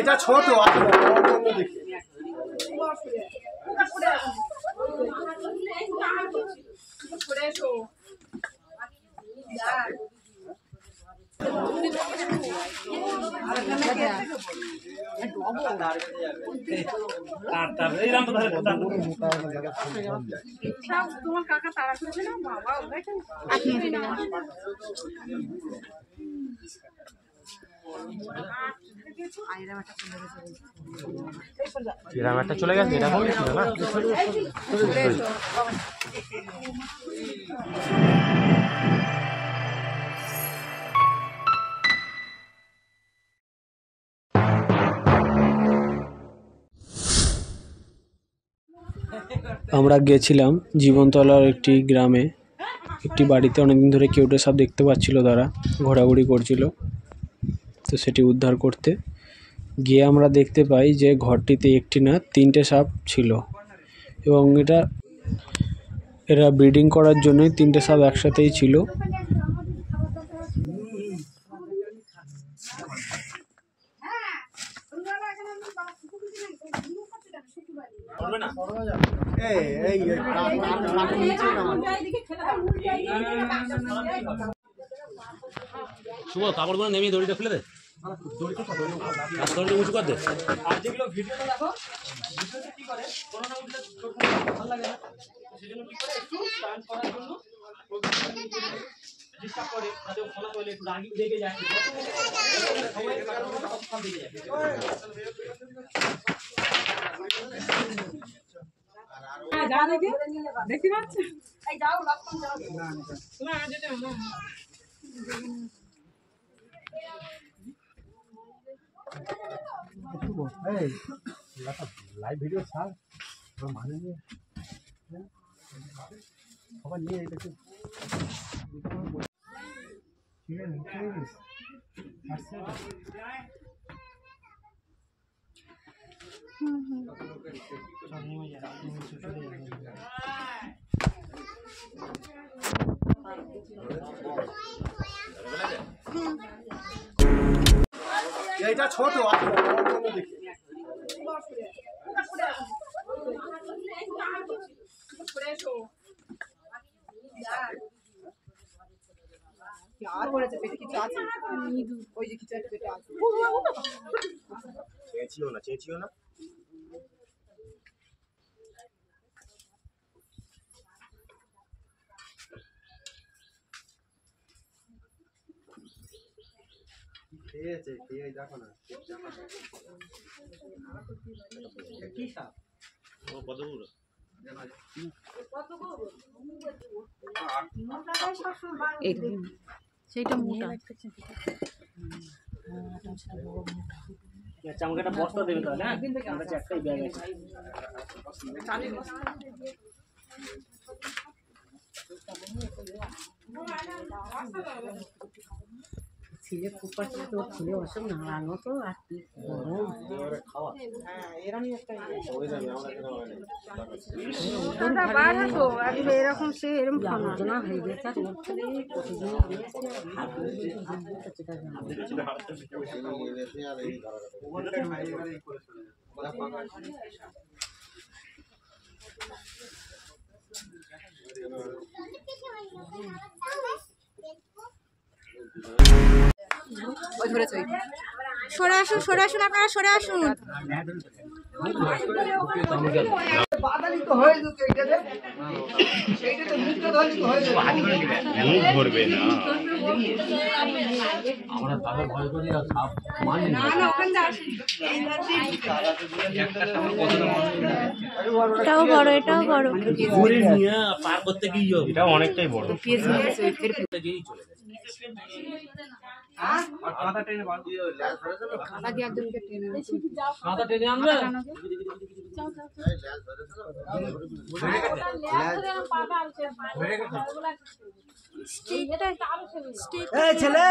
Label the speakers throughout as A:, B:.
A: এটা ছোট আছে
B: তোমার কাকা তাড়া করেছে না বাবা
A: একটা চলে গেছে এটা বলিস না
C: আমরা গেছিলাম জীবনতলার একটি গ্রামে, একটি বাড়িতে অনেকদিন ধরে কেউটে সাপ দেখতে পাচ্ছিল, তারা ঘোরাঘুরি করছিল, তো সেটি উদ্ধার করতে গিয়ে আমরা দেখতে পাই যে ঘরটিতে একটি না তিনটে সাপ ছিল এবং এরা ব্রিডিং করার জন্যই তিনটে সাপ একসাথেই ছিল।
D: শুভ কাপড়গুলো নেমে দড়িটা খুলে দে, দড়িটা উঁচু কর দে। আর যেগুলো ভিডিওটা দেখো, ভিডিওতে কি করে কোনো না ভালো লাগে না, সেজন্য কি করে একটু স্টান্ট করার জন্য ডিস্টার্ব করে, যাতে ফলো করলে একটু রাগি দেখে যায়,
B: যা দেখি দেখতে পাচ্ছ, এই যাও লক্ষণ যাও না যেতে না
A: লাইভ ভিডিও ছাড় মানে নিয়ে সবাই নিয়ে দেখে ঠিক আছে। এটা ছোট আছে
B: আর বলেছে পেটে কিছু আছে, ওই যে কিছু একটা পেটে আছে,
A: চেঁচিও না চেঁচিও না। খেয়েছে খেয়ে দেখো না কি সাপ
D: কতগুলো
B: সেইটা মোটা
D: আচ্ছা, আমাকে একটা বস্তা দেবে তাহলে। হ্যাঁ, আমরা একটাই ব্যাগ আছে।
B: ছিলে ফুপার ছিল তো ছিলে ওসব নাড়ানো তো আর কি
A: খাওয়া
B: এরকমই একটা এরকম সে এরকম আলোচনা হয়ে গেছে আর ওর ছেলে প্রতিদিন
E: সরে আসুন, সরে আসুন, আপনারা সরে আসুন। এটাও বড়, এটাও বড়,
D: পার করতে গিয়ে এটা অনেকটাই বড়। কাঁটা টেনে আনবে।
A: ছেলে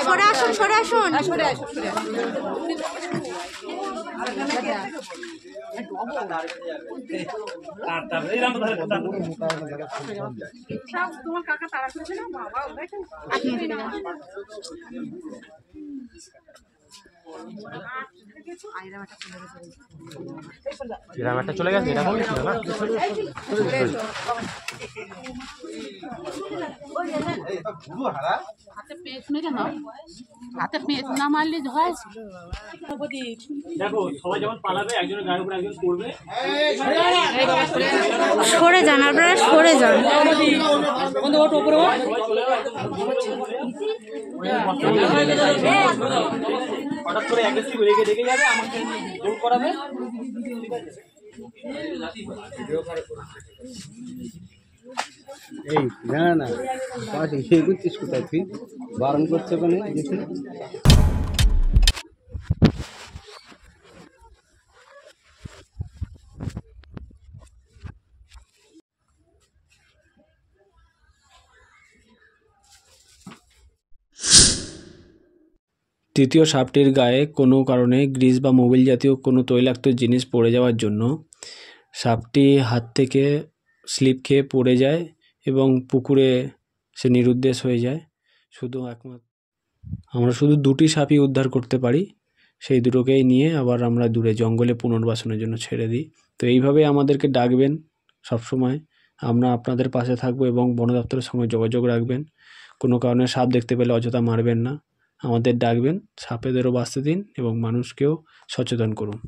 E: সরে আসুন, সরে আসুন।
B: তোমার কাকা তাড়া করছে না বাবা
D: একটা চলে গেছে এটা বলছিল না
B: হাতে পেঁচ না মারলে হয়।
D: দেখো সবাই যখন পালাবে একজনের গায়ের উপর একজন পড়বে।
E: সরে যান আপনারা, সরে যান।
D: হঠাৎ করে অ্যাগ্রেসিভ রেগে দেখে যাবে, আমাকে জোর করাবে।
A: এই না না পাশে সেই করছিস কোথায় তুই বারণ করছে ওখানে দেখি
C: তৃতীয় সাপটির গায়ে কোনো কারণে গ্রিস বা মোবিল জাতীয় কোনো তৈলাক্ত জিনিস পড়ে যাওয়ার জন্য সাপটি হাত থেকে স্লিপ খেয়ে পড়ে যায় এবং পুকুরে সে নিরুদ্দেশ হয়ে যায়। আমরা শুধু দুটি সাপই উদ্ধার করতে পারি, সেই দুটোকেই নিয়ে আবার আমরা দূরে জঙ্গলে পুনর্বাসনের জন্য ছেড়ে দিই। তো এইভাবে আমাদেরকে ডাকবেন সবসময়, আমরা আপনাদের পাশে থাকবো এবং বন দপ্তরের সঙ্গে যোগাযোগ রাখবেন। কোনো কারণে সাপ দেখতে পেলে অযথা মারবেন না, আমাদের ডাকবেন, সাপেদেরও বাঁচতে দিন এবং মানুষকেও সচেতন করুন।